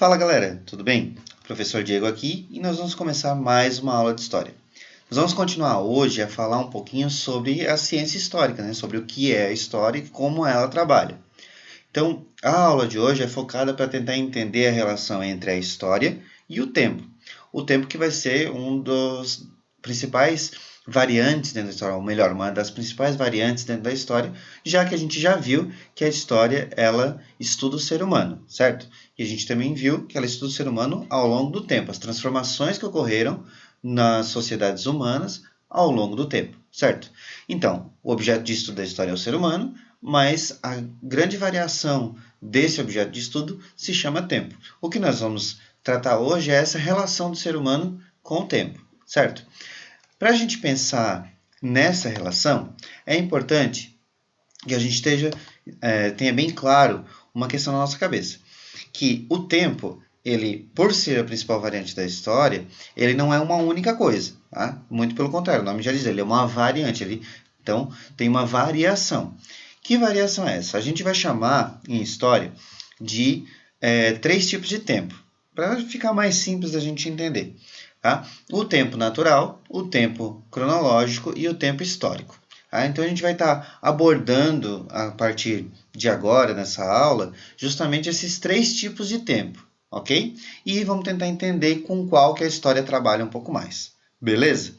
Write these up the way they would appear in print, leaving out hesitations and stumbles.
Fala galera, tudo bem? Professor Diego aqui e nós vamos começar mais uma aula de História. Nós vamos continuar hoje a falar um pouquinho sobre a ciência histórica, né? Sobre o que é a história e como ela trabalha. Então, a aula de hoje é focada para tentar entender a relação entre a história e o tempo. O tempo que vai ser um dos principais variantes dentro da história, ou melhor, uma das principais variantes dentro da história, já que a gente já viu que a história ela estuda o ser humano, certo? E a gente também viu que ela estuda o ser humano ao longo do tempo, as transformações que ocorreram nas sociedades humanas ao longo do tempo, certo? Então, o objeto de estudo da história é o ser humano, mas a grande variação desse objeto de estudo se chama tempo. O que nós vamos tratar hoje é essa relação do ser humano com o tempo, certo? Para a gente pensar nessa relação, é importante que a gente tenha bem claro uma questão na nossa cabeça, que o tempo, ele, por ser a principal variante da história, ele não é uma única coisa, tá? Muito pelo contrário, o nome já diz, ele é uma variante, então tem uma variação. Que variação é essa? A gente vai chamar em história de 3 tipos de tempo, para ficar mais simples da gente entender. Tá? O tempo natural, o tempo cronológico e o tempo histórico. Tá? Então a gente vai estar abordando a partir de agora, nessa aula, justamente esses 3 tipos de tempo, ok? E vamos tentar entender com qual que a história trabalha um pouco mais. Beleza?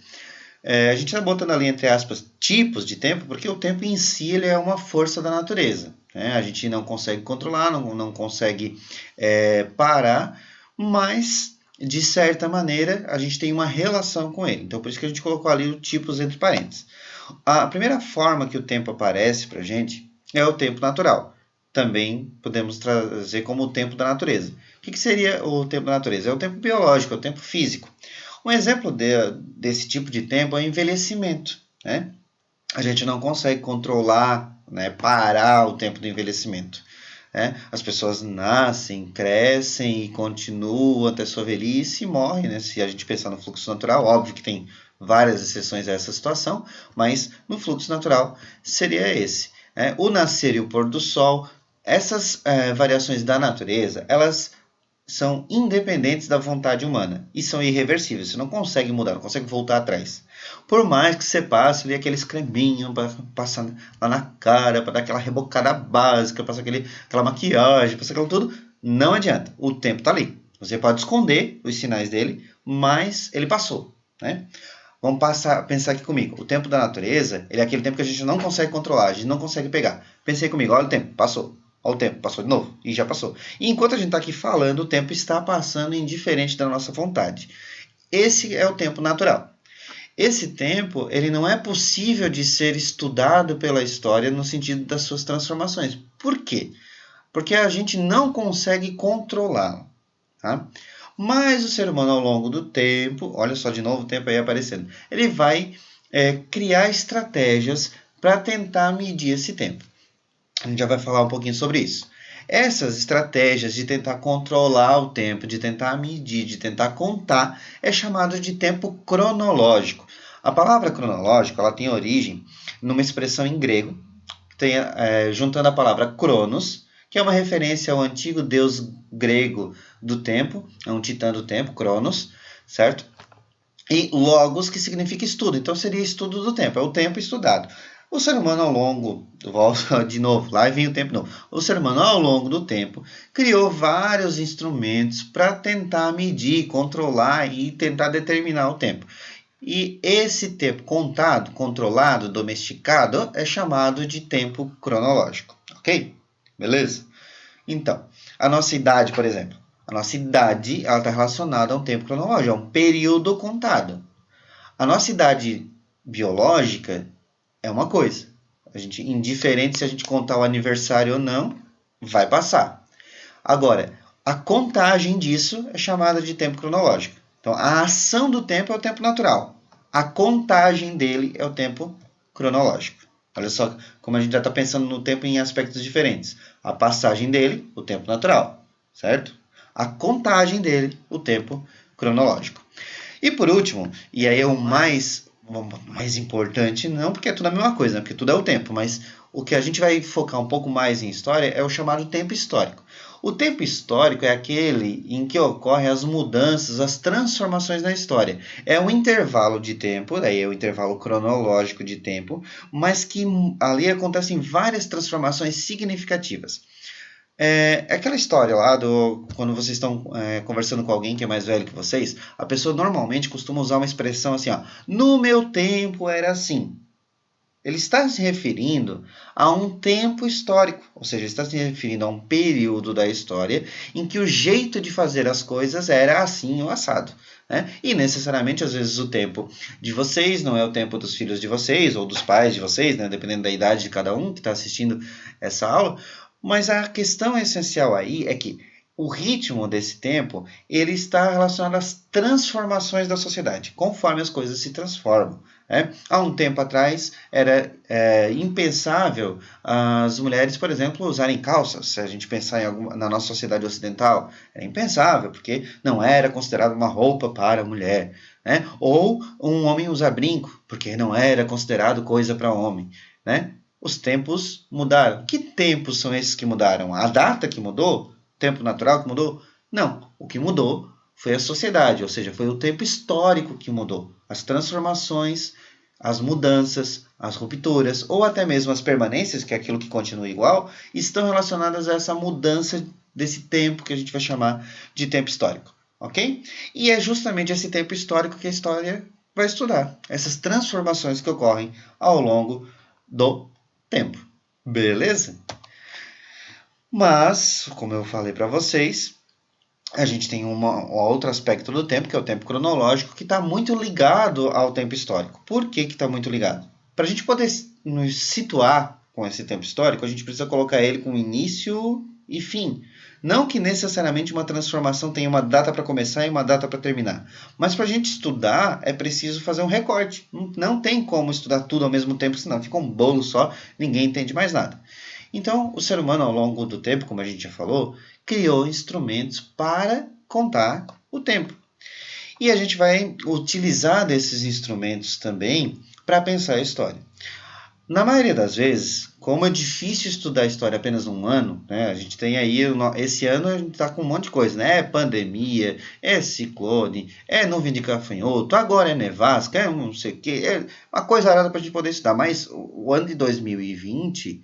A gente está botando ali, entre aspas, tipos de tempo, porque o tempo em si ele é uma força da natureza. Né? A gente não consegue controlar, não consegue parar, mas, de certa maneira, a gente tem uma relação com ele. Então, por isso que a gente colocou ali os tipos entre parênteses. A primeira forma que o tempo aparece para a gente é o tempo natural. Também podemos trazer como o tempo da natureza. O que seria o tempo da natureza? É o tempo biológico, é o tempo físico. Um exemplo desse tipo de tempo é o envelhecimento. Né? A gente não consegue controlar, né, parar o tempo do envelhecimento. Né? As pessoas nascem, crescem e continuam até sua velhice e morrem. Né? Se a gente pensar no fluxo natural, óbvio que tem várias exceções a essa situação, mas no fluxo natural seria esse. Né? O nascer e o pôr do sol, essas variações da natureza, elas são independentes da vontade humana e são irreversíveis. Você não consegue mudar, não consegue voltar atrás. Por mais que você passe ali aqueles creminhos para passar lá na cara, para dar aquela rebocada básica, passar aquela maquiagem, passar aquilo tudo, não adianta. O tempo está ali. Você pode esconder os sinais dele, mas ele passou. Né? Vamos pensar aqui comigo. O tempo da natureza, ele é aquele tempo que a gente não consegue controlar, a gente não consegue pegar. Pensei comigo, olha o tempo, passou. Olha o tempo, passou de novo e já passou. E enquanto a gente está aqui falando, o tempo está passando indiferente da nossa vontade. Esse é o tempo natural. Esse tempo, ele não é possível de ser estudado pela história no sentido das suas transformações. Por quê? Porque a gente não consegue controlá-lo. Tá? Mas o ser humano, ao longo do tempo, olha só de novo o tempo aí aparecendo, ele vai criar estratégias para tentar medir esse tempo. A gente já vai falar um pouquinho sobre isso. Essas estratégias de tentar controlar o tempo, de tentar medir, de tentar contar, é chamado de tempo cronológico. A palavra cronológico ela tem origem numa expressão em grego, juntando a palavra cronos, que é uma referência ao antigo deus grego do tempo, é um titã do tempo, Cronos, certo? E logos, que significa estudo, então seria estudo do tempo, é o tempo estudado. O ser humano ao longo, volto de novo, lá vem o tempo novo. O ser humano ao longo do tempo criou vários instrumentos para tentar medir, controlar e tentar determinar o tempo. E esse tempo contado, controlado, domesticado é chamado de tempo cronológico, ok? Beleza? Então, a nossa idade, por exemplo. A nossa idade está relacionada a um tempo cronológico, a um período contado. A nossa idade biológica é uma coisa. Indiferente se a gente contar o aniversário ou não, vai passar. Agora, a contagem disso é chamada de tempo cronológico. Então, a ação do tempo é o tempo natural. A contagem dele é o tempo cronológico. Olha só como a gente já está pensando no tempo em aspectos diferentes. A passagem dele, o tempo natural, certo? A contagem dele, o tempo cronológico. E por último, e aí é o mais mais importante, não porque é tudo a mesma coisa, né? Porque tudo é o tempo, mas o que a gente vai focar um pouco mais em história é o chamado tempo histórico. O tempo histórico é aquele em que ocorrem as mudanças, as transformações na história. É um intervalo de tempo, daí é o intervalo cronológico de tempo, mas que ali acontecem várias transformações significativas. É aquela história lá do quando vocês estão conversando com alguém que é mais velho que vocês, a pessoa normalmente costuma usar uma expressão assim, ó, no meu tempo era assim. Ele está se referindo a um tempo histórico, ou seja, está se referindo a um período da história em que o jeito de fazer as coisas era assim ou assado. Né? E necessariamente, às vezes, o tempo de vocês não é o tempo dos filhos de vocês ou dos pais de vocês, né? Dependendo da idade de cada um que está assistindo essa aula. Mas a questão essencial aí é que o ritmo desse tempo ele está relacionado às transformações da sociedade, conforme as coisas se transformam. Há um tempo atrás era impensável as mulheres, por exemplo, usarem calças. Se a gente pensar na nossa sociedade ocidental, é impensável, porque não era considerado uma roupa para a mulher. Né? Ou um homem usar brinco, porque não era considerado coisa para homem. Né? Os tempos mudaram. Que tempos são esses que mudaram? A data que mudou? O tempo natural que mudou? Não. O que mudou foi a sociedade, ou seja, foi o tempo histórico que mudou. As transformações, as mudanças, as rupturas, ou até mesmo as permanências, que é aquilo que continua igual, estão relacionadas a essa mudança desse tempo que a gente vai chamar de tempo histórico. Ok? E é justamente esse tempo histórico que a história vai estudar. Essas transformações que ocorrem ao longo do tempo. Beleza? Mas, como eu falei para vocês, a gente tem um outro aspecto do tempo, que é o tempo cronológico, que está muito ligado ao tempo histórico. Por que está muito ligado? Para a gente poder nos situar com esse tempo histórico, a gente precisa colocar ele com início e fim. Não que necessariamente uma transformação tenha uma data para começar e uma data para terminar. Mas para a gente estudar, é preciso fazer um recorte. Não tem como estudar tudo ao mesmo tempo, senão fica um bolo só, ninguém entende mais nada. Então, o ser humano, ao longo do tempo, como a gente já falou, criou instrumentos para contar o tempo. E a gente vai utilizar desses instrumentos também para pensar a história. Na maioria das vezes, como é difícil estudar história apenas um ano, né? A gente tem aí, esse ano a gente está com um monte de coisa, né? É pandemia, é ciclone, é nuvem de gafanhoto, agora é nevasca, é não sei o quê, é uma coisa arada para a gente poder estudar. Mas o ano de 2020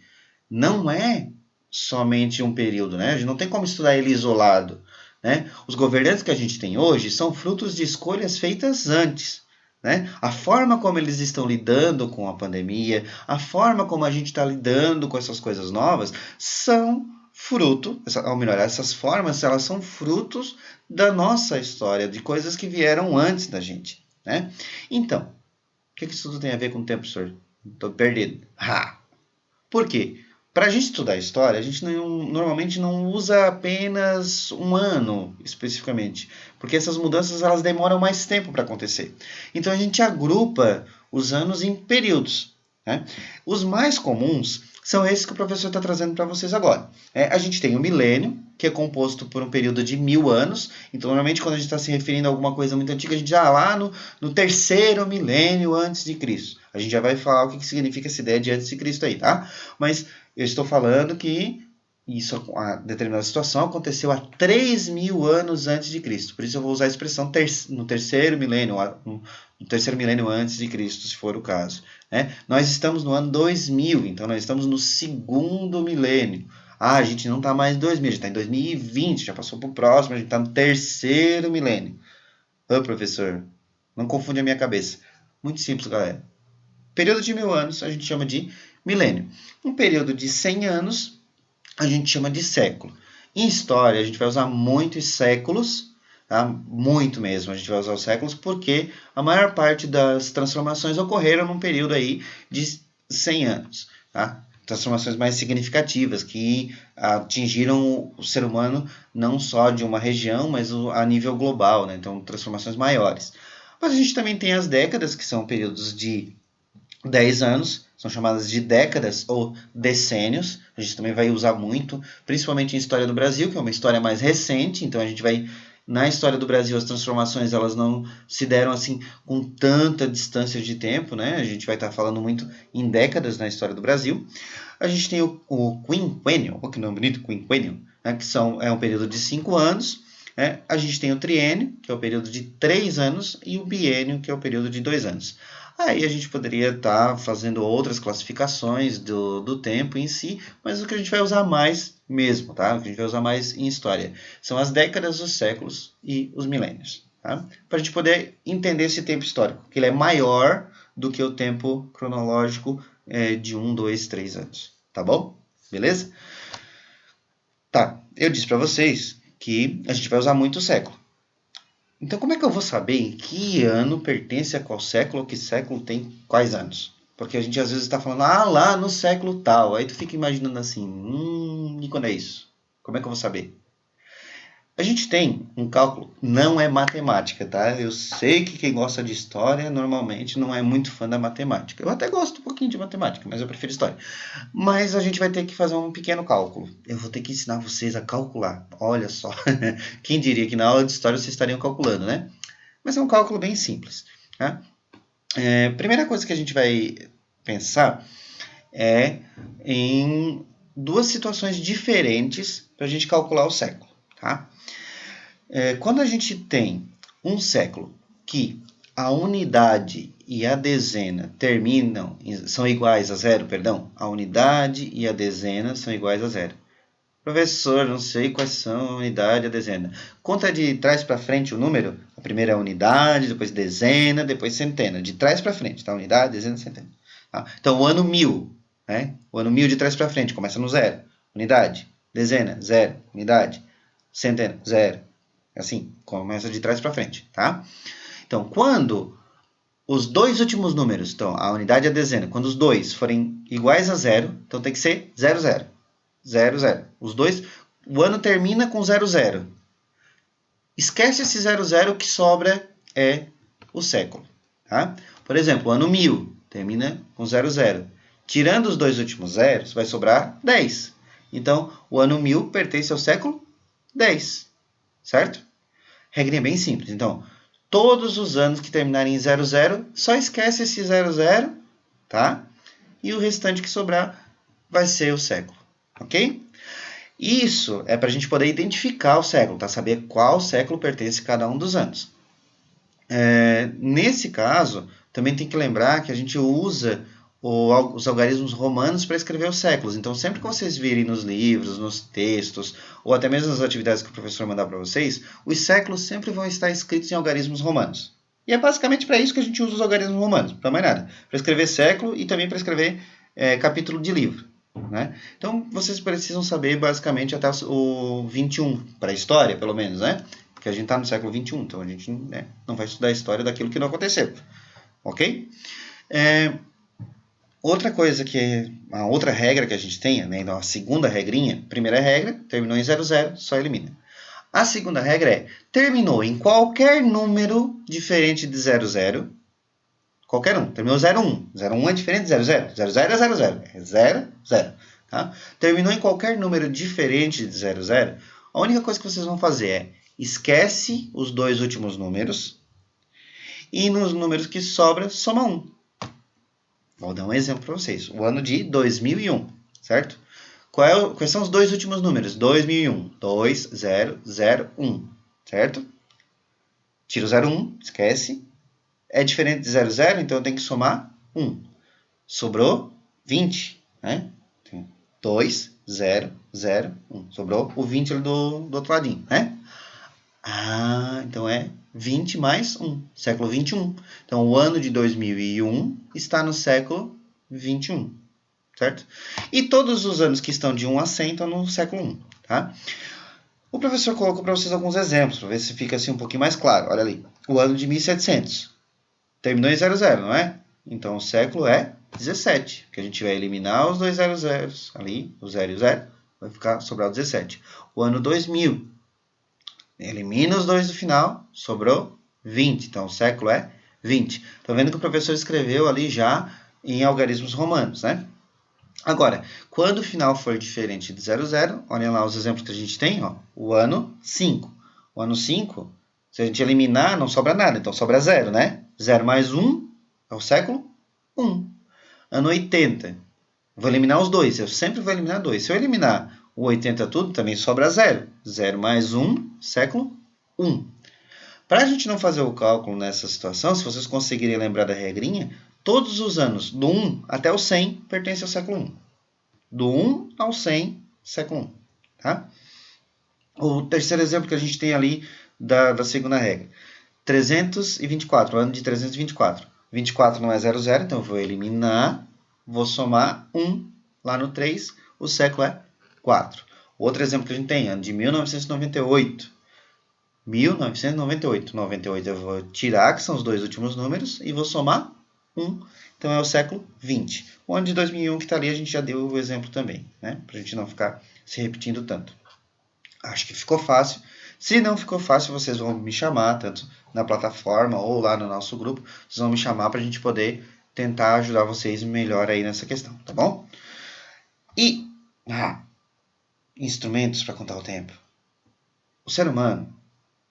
não é somente um período, né? A gente não tem como estudar ele isolado, né? Os governantes que a gente tem hoje são frutos de escolhas feitas antes, né? A forma como eles estão lidando com a pandemia, a forma como a gente está lidando com essas coisas novas, são fruto, ou melhor, essas formas, elas são frutos da nossa história, de coisas que vieram antes da gente, né? Então, o que isso tudo tem a ver com o tempo, professor? Estou perdido. Por quê? Para a gente estudar história, a gente normalmente não usa apenas um ano especificamente, porque essas mudanças elas demoram mais tempo para acontecer. Então a gente agrupa os anos em períodos. Né? Os mais comuns são esses que o professor está trazendo para vocês agora. A gente tem o milênio, que é composto por um período de 1000 anos. Então, normalmente, quando a gente está se referindo a alguma coisa muito antiga, a gente já lá no terceiro milênio antes de Cristo. A gente já vai falar o que significa essa ideia de antes de Cristo aí, tá? Mas eu estou falando que isso, a determinada situação, aconteceu há 3000 anos antes de Cristo. Por isso eu vou usar a expressão no terceiro milênio, no terceiro milênio antes de Cristo, se for o caso. Né? Nós estamos no ano 2000, então nós estamos no segundo milênio. A gente não está mais em 2000, a gente está em 2020, já passou para o próximo, a gente está no terceiro milênio. Professor, não confunde a minha cabeça. Muito simples, galera. Período de 1000 anos a gente chama de milênio. Um período de 100 anos a gente chama de século. Em história, a gente vai usar muitos séculos, tá? Muito mesmo, a gente vai usar os séculos, porque a maior parte das transformações ocorreram num período aí de 100 anos. Tá? Transformações mais significativas, que atingiram o ser humano não só de uma região, mas a nível global, né? Então, transformações maiores. Mas a gente também tem as décadas, que são períodos de 10 anos, são chamadas de décadas ou decênios. A gente também vai usar muito, principalmente em história do Brasil, que é uma história mais recente, então a gente vai Na história do Brasil, as transformações elas não se deram assim com tanta distância de tempo, né? A gente vai estar falando muito em décadas na história do Brasil. A gente tem o quinquênio, que nome bonito, quinquênio, né? Que é um período de 5 anos. Né? A gente tem o triênio, que é o período de 3 anos, e o biênio, que é o período de 2 anos. Aí a gente poderia estar fazendo outras classificações do tempo em si, mas o que a gente vai usar mais mesmo, tá? O que a gente vai usar mais em história são as décadas, os séculos e os milênios, tá? Para a gente poder entender esse tempo histórico, que ele é maior do que o tempo cronológico de 1, 2, 3 anos, tá bom? Beleza? Tá, eu disse para vocês que a gente vai usar muito o século. Então, como é que eu vou saber em que ano pertence a qual século, que século tem quais anos? Porque a gente às vezes está falando, lá no século tal. Aí tu fica imaginando assim, e quando é isso? Como é que eu vou saber? A gente tem um cálculo, não é matemática, tá? Eu sei que quem gosta de história normalmente não é muito fã da matemática. Eu até gosto um pouquinho de matemática, mas eu prefiro história. Mas a gente vai ter que fazer um pequeno cálculo. Eu vou ter que ensinar vocês a calcular. Olha só, quem diria que na aula de história vocês estariam calculando, né? Mas é um cálculo bem simples. Tá? Primeira coisa que a gente vai pensar é em duas situações diferentes para a gente calcular o século. Tá? Quando a gente tem um século que a unidade e a dezena são iguais a zero, perdão, a unidade e a dezena são iguais a zero. Professor, não sei quais são a unidade e a dezena. Conta de trás para frente o número. A primeira é a unidade, depois dezena, depois centena. De trás para frente, tá? Unidade, dezena, centena. Tá? Então, o ano 1000, né? O ano 1000 de trás para frente começa no zero. Unidade, dezena, zero. Unidade, centena, zero. Assim, começa de trás para frente, tá? Então, quando os dois últimos números, então a unidade e a dezena, quando os dois forem iguais a zero, então tem que ser 0, 0. 0, 0. Os dois, o ano termina com 0, 0. Esquece esse 0, 0, o que sobra é o século. Tá? Por exemplo, o ano 1000 termina com 0, 0. Tirando os dois últimos zeros, vai sobrar 10. Então, o ano 1000 pertence ao século 10. Certo? Regrinha bem simples. Então, todos os anos que terminarem em 00, só esquece esse 00, tá? E o restante que sobrar vai ser o século, ok? Isso é para a gente poder identificar o século, tá? Saber qual século pertence a cada um dos anos. Nesse caso, também tem que lembrar que a gente usa os algarismos romanos para escrever os séculos. Então, sempre que vocês virem nos livros, nos textos, ou até mesmo nas atividades que o professor mandar para vocês, os séculos sempre vão estar escritos em algarismos romanos. E é basicamente para isso que a gente usa os algarismos romanos, para mais nada. Para escrever século e também para escrever capítulo de livro. Né? Então, vocês precisam saber basicamente até o 21, para a história, pelo menos, né? Porque a gente está no século 21, então a gente não vai estudar a história daquilo que não aconteceu. Ok? Outra coisa a outra regra que a gente tem, né, então a segunda regrinha, primeira regra, terminou em 00, só elimina. A segunda regra é, terminou em qualquer número diferente de 00, qualquer um, terminou 01, 01 é diferente de 00, 00 é 00, é 0, 0. Tá? Terminou em qualquer número diferente de 00, a única coisa que vocês vão fazer é, esquece os dois últimos números e nos números que sobra, soma 1. Vou dar um exemplo para vocês. O ano de 2001, certo? Quais são os dois últimos números? 2001. 2001, certo? Tira o 01, esquece. É diferente de 00, então tem que somar 1. Sobrou 20, né? 2, 0, 0, 1. Sobrou o 20 do outro ladinho, né? Então é 20 mais 1, século 21. Então, o ano de 2001 está no século 21, certo? E todos os anos que estão de 1 a 100 estão no século 1, tá? O professor colocou para vocês alguns exemplos, para ver se fica assim um pouquinho mais claro. Olha ali, o ano de 1700 terminou em 00, não é? Então, o século é 17, porque a gente vai eliminar os dois 00 ali, o 0 e o 0, vai ficar sobrar o 17. O ano 2000, elimina os dois do final, sobrou 20. Então, o século é 20. Estão vendo que o professor escreveu ali já em algarismos romanos, né? Agora, quando o final for diferente de 00, olhem lá os exemplos que a gente tem, ó, o ano 5. O ano 5, se a gente eliminar, não sobra nada, então sobra 0, né? 0 mais 1 é o século 1. Ano 80, vou eliminar os 2, eu sempre vou eliminar 2. Se eu eliminar o 80 tudo, também sobra 0. 0 mais 1, século 1. Para a gente não fazer o cálculo nessa situação, se vocês conseguirem lembrar da regrinha, todos os anos, do 1 até o 100, pertencem ao século 1. Do 1 ao 100, século 1. Tá? O terceiro exemplo que a gente tem ali da segunda regra. 324, o ano de 324. 24 não é 00, então eu vou eliminar, vou somar 1 lá no 3, o século é 4. Outro exemplo que a gente tem, ano de 1998. 1998. 98 eu vou tirar, que são os dois últimos números, e vou somar 1. Então é o século 20. O ano de 2001 que está ali, a gente já deu o exemplo também, né? Para a gente não ficar se repetindo tanto. Acho que ficou fácil. Se não ficou fácil, vocês vão me chamar, tanto na plataforma ou lá no nosso grupo. Vocês vão me chamar para a gente poder tentar ajudar vocês melhor aí nessa questão, tá bom? E instrumentos para contar o tempo. O ser humano,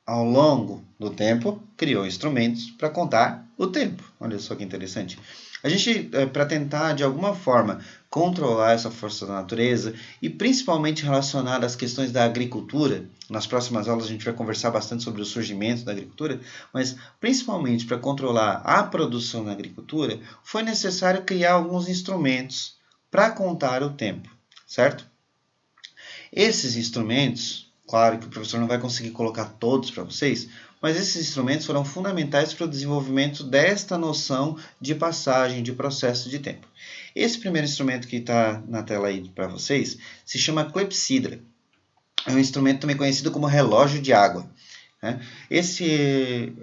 ao longo do tempo, criou instrumentos para contar o tempo. Olha só que interessante. A gente, para tentar, de alguma forma, controlar essa força da natureza e principalmente relacionada às questões da agricultura, nas próximas aulas a gente vai conversar bastante sobre o surgimento da agricultura, mas principalmente para controlar a produção na agricultura, foi necessário criar alguns instrumentos para contar o tempo, certo? Esses instrumentos, claro que o professor não vai conseguir colocar todos para vocês, mas esses instrumentos foram fundamentais para o desenvolvimento desta noção de passagem, de processo de tempo. Esse primeiro instrumento que está na tela aí para vocês se chama clepsidra. É um instrumento também conhecido como relógio de água. Esse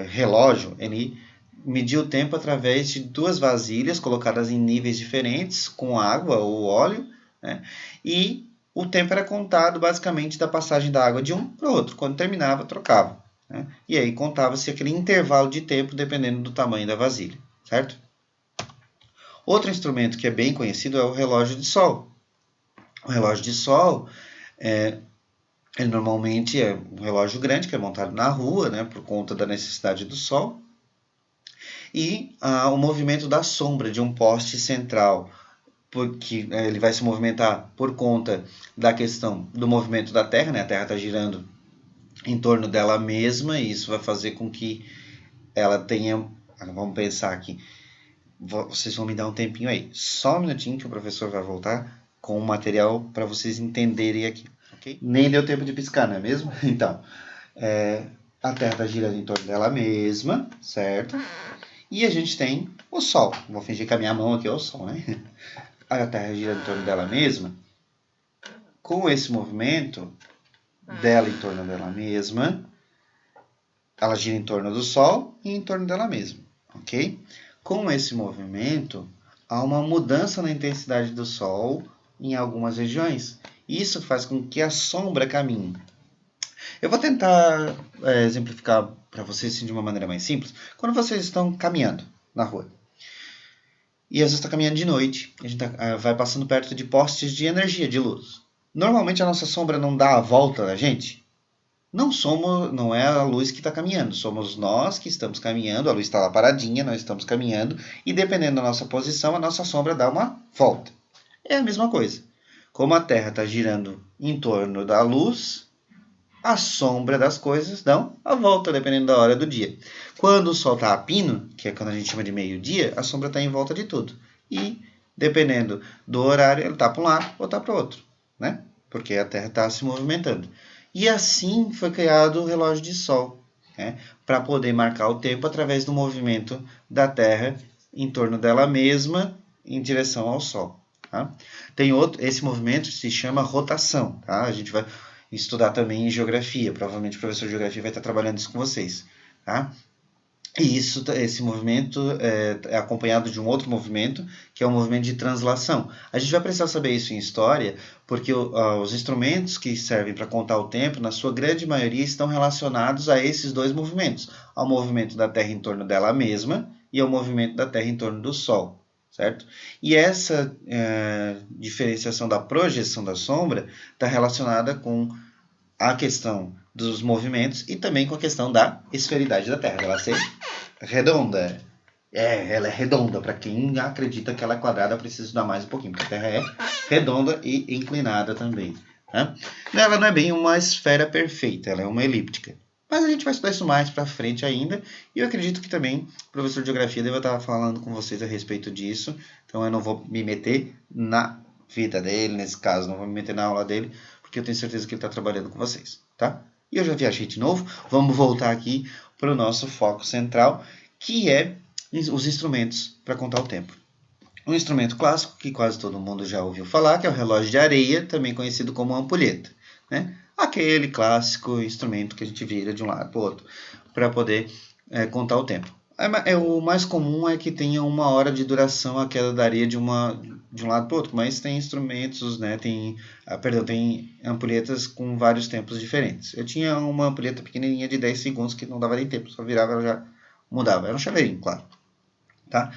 relógio, ele mediu o tempo através de duas vasilhas colocadas em níveis diferentes, com água ou óleo, e o tempo era contado basicamente da passagem da água de um para o outro. Quando terminava, trocava. E aí contava-se aquele intervalo de tempo dependendo do tamanho da vasilha, certo? Outro instrumento que é bem conhecido é o relógio de sol. O relógio de sol, ele normalmente é um relógio grande que é montado na rua, por conta da necessidade do sol. E o movimento da sombra de um poste central, porque ele vai se movimentar por conta da questão do movimento da Terra, a Terra está girando em torno dela mesma, e isso vai fazer com que ela tenha... Vamos pensar aqui. Vocês vão me dar um tempinho aí. Só um minutinho que o professor vai voltar com o material para vocês entenderem aqui. Okay? Nem deu tempo de piscar, não é mesmo? Então, a Terra está girando em torno dela mesma, certo? E a gente tem o Sol. Vou fingir que a minha mão aqui é o Sol, né? A Terra gira em torno dela mesma. Com esse movimento dela em torno dela mesma, ela gira em torno do Sol e em torno dela mesma, ok? Com esse movimento, há uma mudança na intensidade do Sol em algumas regiões. Isso faz com que a sombra caminhe. Eu vou tentar exemplificar para vocês assim, de uma maneira mais simples. Quando vocês estão caminhando na rua, e às vezes está caminhando de noite, a gente vai passando perto de postes de energia, de luz. Normalmente a nossa sombra não dá a volta da gente. Não é a luz que está caminhando, somos nós que estamos caminhando, a luz está lá paradinha, nós estamos caminhando, e dependendo da nossa posição, a nossa sombra dá uma volta. É a mesma coisa. Como a Terra está girando em torno da luz, a sombra das coisas dão a volta, dependendo da hora do dia. Quando o Sol está a pino, que é quando a gente chama de meio-dia, a sombra está em volta de tudo. E, dependendo do horário, ele está para um lado ou está para o outro, porque a Terra está se movimentando. E assim foi criado o relógio de sol, para poder marcar o tempo através do movimento da Terra em torno dela mesma em direção ao Sol. Tá? Esse movimento se chama rotação. Tá? A gente vai estudar também em geografia, provavelmente o professor de geografia vai estar trabalhando isso com vocês. Tá? E esse movimento é acompanhado de um outro movimento, que é o movimento de translação. A gente vai precisar saber isso em história, porque os instrumentos que servem para contar o tempo, na sua grande maioria, estão relacionados a esses dois movimentos. Ao movimento da Terra em torno dela mesma e ao movimento da Terra em torno do Sol. Certo? E essa diferenciação da projeção da sombra está relacionada com a questão dos movimentos e também com a questão da esferidade da Terra, ela ser redonda. Ela é redonda. Para quem acredita que ela é quadrada, precisa estudar mais um pouquinho, porque a Terra é redonda e inclinada também. Né? Ela não é bem uma esfera perfeita, ela é uma elíptica. Mas a gente vai estudar isso mais para frente ainda. E eu acredito que também o professor de Geografia deve estar falando com vocês a respeito disso. Então eu não vou me meter na vida dele, nesse caso, não vou me meter na aula dele, porque eu tenho certeza que ele está trabalhando com vocês, tá? E eu já viajei de novo, vamos voltar aqui para o nosso foco central, que é os instrumentos para contar o tempo. Um instrumento clássico que quase todo mundo já ouviu falar, que é o relógio de areia, também conhecido como ampulheta, né? Aquele clássico instrumento que a gente vira de um lado para o outro para poder contar o tempo. O mais comum é que tenha 1 hora de duração a queda da areia de um lado para o outro, mas tem instrumentos, né? Tem ampulhetas com vários tempos diferentes. Eu tinha uma ampulheta pequenininha de 10 segundos que não dava nem tempo, só virava, ela já mudava. Era um chaveirinho, claro. Tá?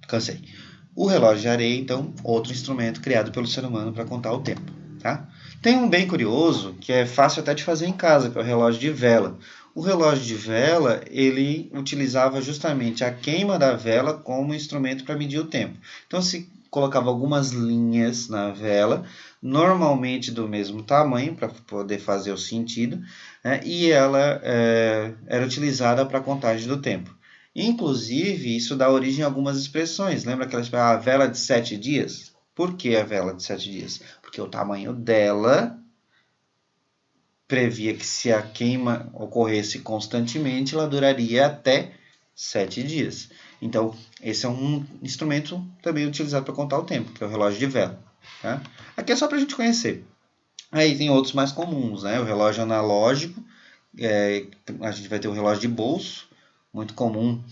Cansei. O relógio de areia, então, outro instrumento criado pelo ser humano para contar o tempo. Tá? Tem um bem curioso, que é fácil até de fazer em casa, que é o relógio de vela. O relógio de vela, ele utilizava justamente a queima da vela como instrumento para medir o tempo. Então, se colocava algumas linhas na vela, normalmente do mesmo tamanho, para poder fazer o sentido, né? E ela era utilizada para a contagem do tempo. Inclusive, isso dá origem a algumas expressões. Lembra aquela expressão, a vela de 7 dias? Por que a vela de 7 dias? Porque o tamanho dela previa que se a queima ocorresse constantemente, ela duraria até 7 dias. Então, esse é um instrumento também utilizado para contar o tempo, que é o relógio de vela. Tá? Aqui é só para a gente conhecer. Aí tem outros mais comuns, né? O relógio analógico, a gente vai ter o relógio de bolso, muito comum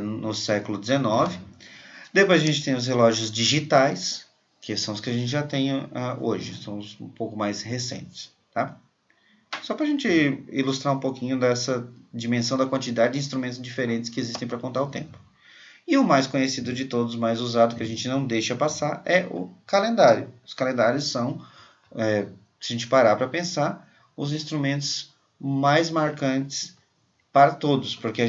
no século XIX. Depois a gente tem os relógios digitais, que são os que a gente já tem hoje, são os um pouco mais recentes. Tá? Só para a gente ilustrar um pouquinho dessa dimensão da quantidade de instrumentos diferentes que existem para contar o tempo. E o mais conhecido de todos, mais usado, que a gente não deixa passar, é o calendário. Os calendários são, se a gente parar para pensar, os instrumentos mais marcantes para todos, porque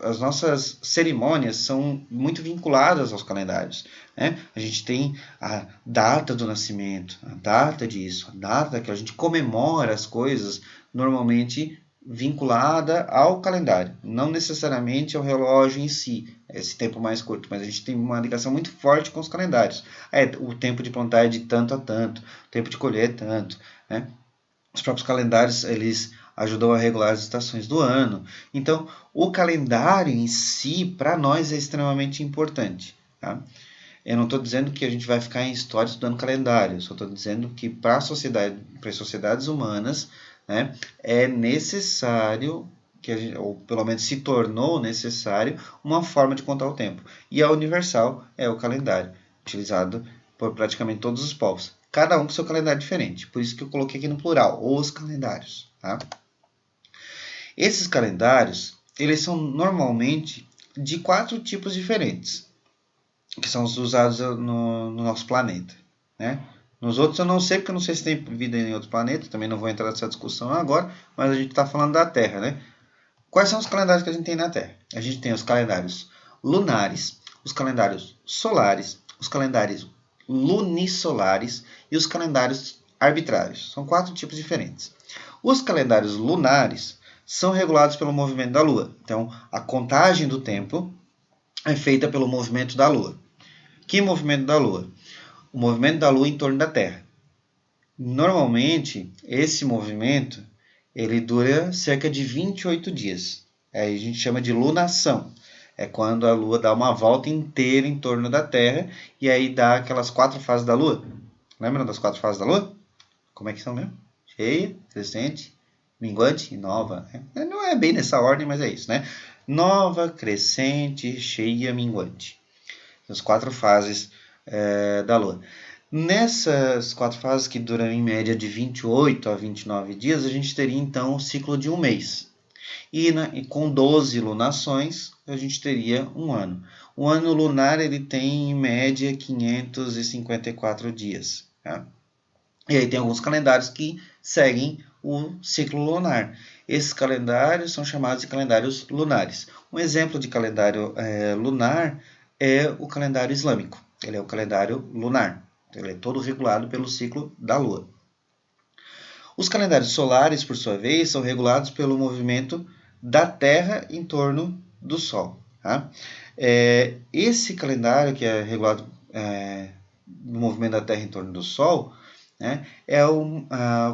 as nossas cerimônias são muito vinculadas aos calendários. Né? A gente tem a data do nascimento, a data disso, a data que a gente comemora as coisas, normalmente vinculada ao calendário, não necessariamente ao relógio em si, esse tempo mais curto, mas a gente tem uma ligação muito forte com os calendários. O tempo de plantar é de tanto a tanto, o tempo de colher é tanto. Né? Os próprios calendários, eles ajudam a regular as estações do ano. Então, o calendário em si, para nós, é extremamente importante. Tá? Eu não estou dizendo que a gente vai ficar em história estudando calendário, eu só estou dizendo que para as sociedades humanas, né, é necessário, ou pelo menos se tornou necessário, uma forma de contar o tempo. E a universal é o calendário, utilizado por praticamente todos os povos. Cada um com seu calendário diferente, por isso que eu coloquei aqui no plural, os calendários. Tá? Esses calendários, eles são normalmente de 4 tipos diferentes, que são os usados no nosso planeta. Né? Nos outros eu não sei, porque eu não sei se tem vida em outro planeta, também não vou entrar nessa discussão agora, mas a gente está falando da Terra. Né? Quais são os calendários que a gente tem na Terra? A gente tem os calendários lunares, os calendários solares, os calendários lunisolares e os calendários arbitrários. São 4 tipos diferentes. Os calendários lunares são regulados pelo movimento da Lua. Então, a contagem do tempo é feita pelo movimento da Lua. Que movimento da Lua? O movimento da Lua em torno da Terra. Normalmente, esse movimento ele dura cerca de 28 dias. Aí a gente chama de lunação. É quando a Lua dá uma volta inteira em torno da Terra e aí dá aquelas 4 fases da Lua. Lembram das 4 fases da Lua? Como é que são mesmo? Cheia, crescente, minguante e nova. Não é bem nessa ordem, mas é isso, né? Nova, crescente, cheia, minguante. As 4 fases da Lua. Nessas 4 fases, que duram em média de 28 a 29 dias, a gente teria então o ciclo de um mês. E com 12 lunações, a gente teria um ano. O ano lunar ele tem em média 554 dias. Tá? E aí tem alguns calendários que seguem o ciclo lunar. Esses calendários são chamados de calendários lunares. Um exemplo de calendário lunar é o calendário islâmico. Ele é o calendário lunar. Ele é todo regulado pelo ciclo da Lua. Os calendários solares, por sua vez, são regulados pelo movimento da Terra em torno do Sol. Tá? Esse calendário, que é regulado do movimento da Terra em torno do Sol, né, é o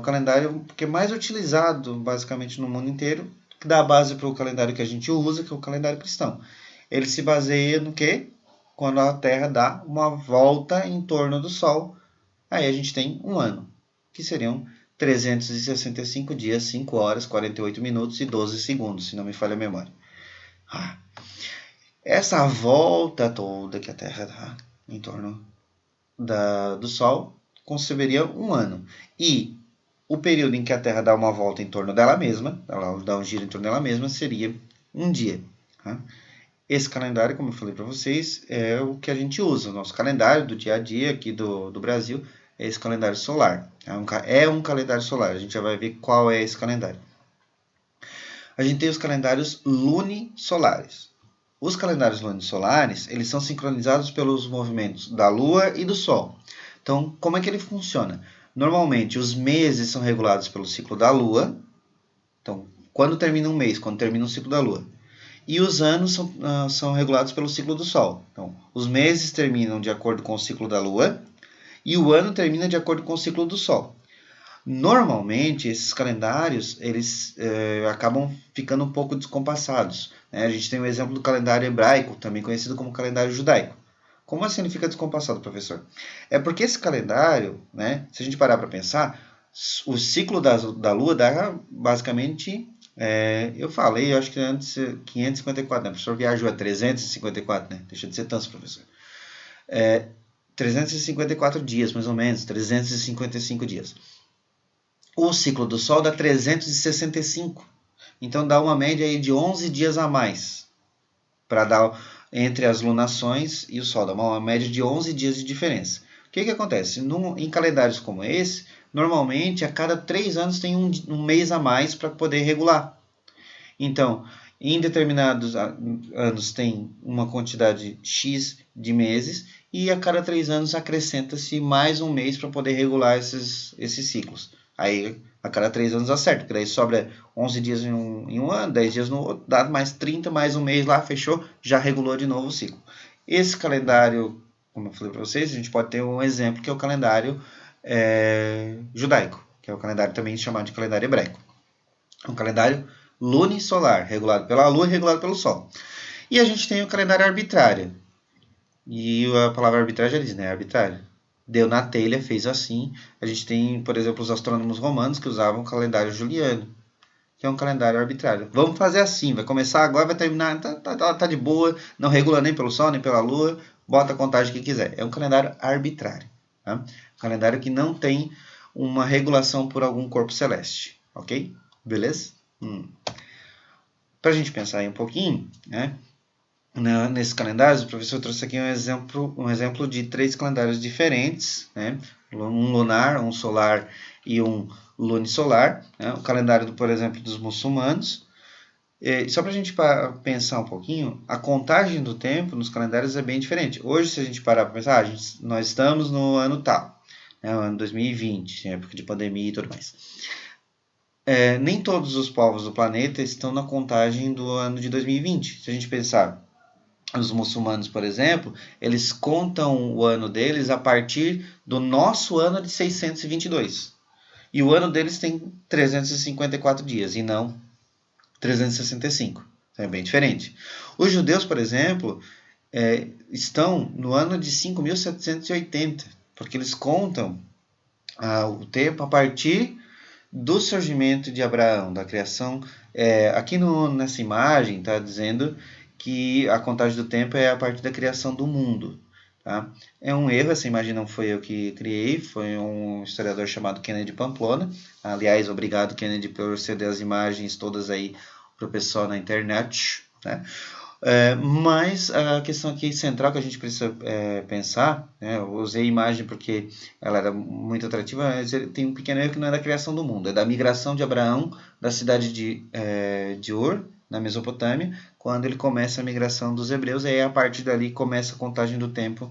calendário que é mais utilizado, basicamente, no mundo inteiro, que dá a base para o calendário que a gente usa, que é o calendário cristão. Ele se baseia no quê? Quando a Terra dá uma volta em torno do Sol, aí a gente tem um ano, que seriam 365 dias, 5 horas, 48 minutos e 12 segundos, se não me falha a memória. Essa volta toda que a Terra dá em torno do Sol conceberia um ano. E o período em que a Terra dá uma volta em torno dela mesma, ela dá um giro em torno dela mesma, seria um dia. Tá? Esse calendário, como eu falei para vocês, é o que a gente usa. O nosso calendário do dia a dia aqui do Brasil é esse calendário solar. É um calendário solar. A gente já vai ver qual é esse calendário. A gente tem os calendários lunisolares. Os calendários lunisolares, eles são sincronizados pelos movimentos da Lua e do Sol. Então, como é que ele funciona? Normalmente, os meses são regulados pelo ciclo da Lua. Então, quando termina um mês, quando termina o ciclo da Lua. E os anos são regulados pelo ciclo do Sol. Então, os meses terminam de acordo com o ciclo da Lua e o ano termina de acordo com o ciclo do Sol. Normalmente, esses calendários eles acabam ficando um pouco descompassados. Né? A gente tem o exemplo do calendário hebraico, também conhecido como calendário judaico. Como assim ele fica descompassado, professor? É porque esse calendário, né, se a gente parar para pensar, o ciclo da Lua dá basicamente... eu falei, eu acho que antes 554, né? O professor viajou a 354, né? Deixa de ser tanto, professor. 354 dias, mais ou menos, 355 dias. O ciclo do Sol dá 365. Então dá uma média aí de 11 dias a mais. Para dar entre as lunações e o Sol, dá uma média de 11 dias de diferença. O que acontece? Em calendários como esse, normalmente a cada 3 anos tem um mês a mais para poder regular. Então, em determinados anos tem uma quantidade X de meses e a cada 3 anos acrescenta-se mais um mês para poder regular esses ciclos. Aí, a cada 3 anos acerta, porque daí sobra 11 dias em um ano, 10 dias no outro, dá mais 30, mais um mês lá, fechou, já regulou de novo o ciclo. Esse calendário, como eu falei para vocês, a gente pode ter um exemplo que é o calendário judaico, que é o calendário também chamado de calendário hebraico. É um calendário lunisolar, regulado pela Lua e regulado pelo Sol. E a gente tem o calendário arbitrário. E a palavra arbitrário já diz, né? Arbitrário. Deu na telha, fez assim. A gente tem, por exemplo, os astrônomos romanos que usavam o calendário juliano, que é um calendário arbitrário. Vamos fazer assim, vai começar agora, vai terminar, tá de boa, não regula nem pelo Sol, nem pela Lua, bota a contagem que quiser. É um calendário arbitrário. Tá? Um calendário que não tem uma regulação por algum corpo celeste. Ok? Beleza? Para a gente pensar aí um pouquinho, né? Nesses calendários, o professor trouxe aqui um exemplo de 3 calendários diferentes, né? Um lunar, um solar e um lunisolar. Né? O calendário, por exemplo, dos muçulmanos. Só para a gente pensar um pouquinho, a contagem do tempo nos calendários é bem diferente. Hoje, se a gente parar para pensar, nós estamos no ano tal, né? O ano 2020, época de pandemia e tudo mais. Nem todos os povos do planeta estão na contagem do ano de 2020. Se a gente pensar, os muçulmanos, por exemplo, eles contam o ano deles a partir do nosso ano de 622. E o ano deles tem 354 dias e não 365. Então é bem diferente. Os judeus, por exemplo, estão no ano de 5.780, porque eles contam o tempo a partir do surgimento de Abraão, da criação. Aqui nessa imagem está dizendo que a contagem do tempo é a partir da criação do mundo. Tá? É um erro, essa imagem não foi eu que criei, foi um historiador chamado Kennedy Pamplona. Aliás, obrigado, Kennedy, por ceder as imagens todas aí para o pessoal na internet. Né? Mas a questão aqui central que a gente precisa pensar, né, eu usei a imagem porque ela era muito atrativa, mas tem um pequeno erro que não é da criação do mundo, é da migração de Abraão da cidade de Ur, na Mesopotâmia, quando ele começa a migração dos hebreus, e aí a partir dali começa a contagem do tempo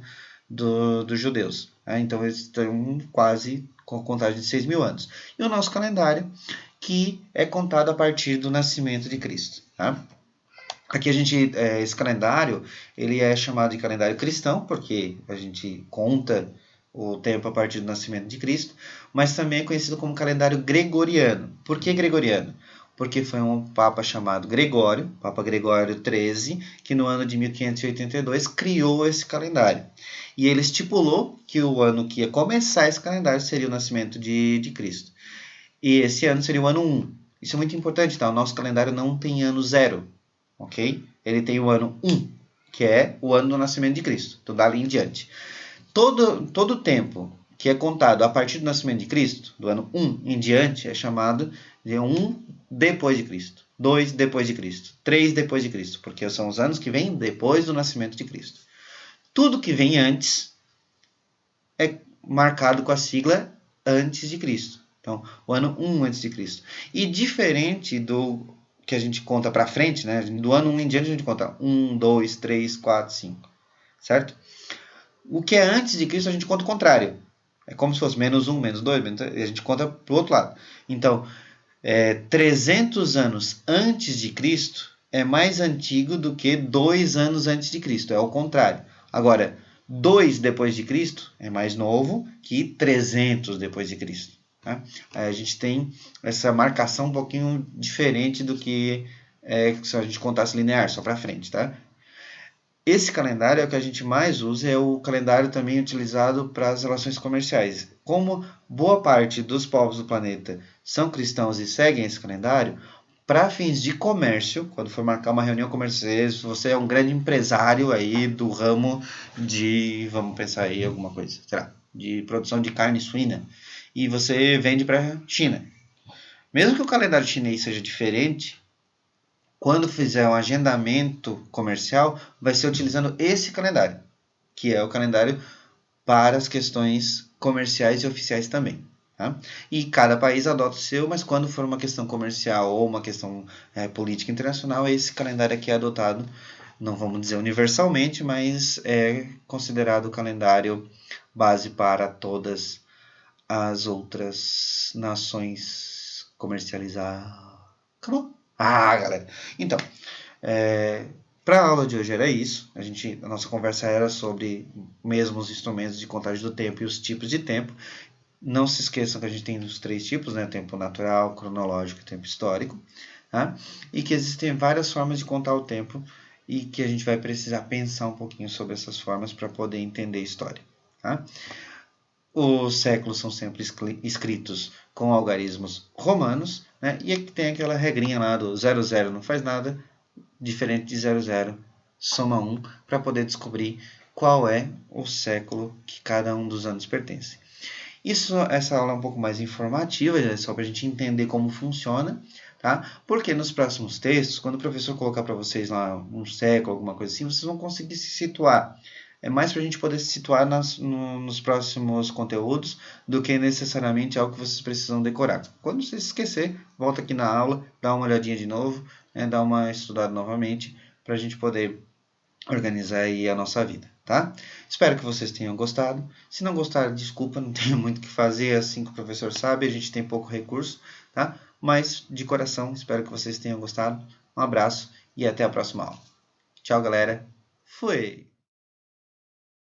dos judeus. Né? Então eles estão quase com a contagem de 6.000 anos. E o nosso calendário, que é contado a partir do nascimento de Cristo. Tá? Aqui esse calendário, ele é chamado de calendário cristão, porque a gente conta o tempo a partir do nascimento de Cristo, mas também é conhecido como calendário gregoriano. Por que gregoriano? Porque foi um papa chamado Gregório, Papa Gregório XIII, que no ano de 1582 criou esse calendário. E ele estipulou que o ano que ia começar esse calendário seria o nascimento de Cristo. E esse ano seria o ano 1. Isso é muito importante, tá? O nosso calendário não tem ano 0. Ok? Ele tem o ano 1, que é o ano do nascimento de Cristo. Então, dali em diante. Todo tempo que é contado a partir do nascimento de Cristo, do ano 1 em diante, é chamado de 1 depois de Cristo, 2 depois de Cristo, 3 depois de Cristo, porque são os anos que vêm depois do nascimento de Cristo. Tudo que vem antes é marcado com a sigla antes de Cristo. Então, o ano 1 antes de Cristo. E diferente do que a gente conta para frente, né? Do ano 1 em diante a gente conta 1, 2, 3, 4, 5. Certo? O que é antes de Cristo a gente conta o contrário. É como se fosse menos 1, menos 2, menos 3, e a gente conta para o outro lado. Então, 300 anos antes de Cristo é mais antigo do que 2 anos antes de Cristo. É o contrário. Agora, 2 depois de Cristo é mais novo que 300 depois de Cristo. Tá? A gente tem essa marcação um pouquinho diferente do que se a gente contasse linear, só para frente. Tá? Esse calendário é o que a gente mais usa, é o calendário também utilizado para as relações comerciais. Como boa parte dos povos do planeta são cristãos e seguem esse calendário, para fins de comércio, quando for marcar uma reunião comercial, se você é um grande empresário aí do ramo de, vamos pensar aí alguma coisa, sei lá, de produção de carne suína, e você vende para a China. Mesmo que o calendário chinês seja diferente, quando fizer um agendamento comercial, vai ser utilizando esse calendário, que é o calendário para as questões comerciais e oficiais também. Tá? E cada país adota o seu, mas quando for uma questão comercial ou uma questão política internacional, esse calendário aqui é adotado, não vamos dizer universalmente, mas é considerado o calendário base para todas as outras nações comercializar. Acabou? Ah, galera. Então, para a aula de hoje era isso. A nossa conversa era sobre mesmo os instrumentos de contagem do tempo e os tipos de tempo. Não se esqueçam que a gente tem os 3 tipos, né? Tempo natural, cronológico e tempo histórico. Tá? E que existem várias formas de contar o tempo e que a gente vai precisar pensar um pouquinho sobre essas formas para poder entender a história. Tá? Os séculos são sempre escritos com algarismos romanos, né? E aqui tem aquela regrinha lá do 00 não faz nada, diferente de 00 soma 1, para poder descobrir qual é o século que cada um dos anos pertence. Essa aula é um pouco mais informativa, só para a gente entender como funciona, tá? Porque nos próximos textos, quando o professor colocar para vocês lá um século, alguma coisa assim, vocês vão conseguir se situar. É mais para a gente poder se situar nos próximos conteúdos do que necessariamente algo que vocês precisam decorar. Quando você esquecer, volta aqui na aula, dá uma olhadinha de novo, né, dá uma estudada novamente, para a gente poder organizar aí a nossa vida, tá? Espero que vocês tenham gostado. Se não gostaram, desculpa, não tenho muito o que fazer, assim que o professor sabe, a gente tem pouco recurso, tá? Mas, de coração, espero que vocês tenham gostado. Um abraço e até a próxima aula. Tchau, galera. Fui!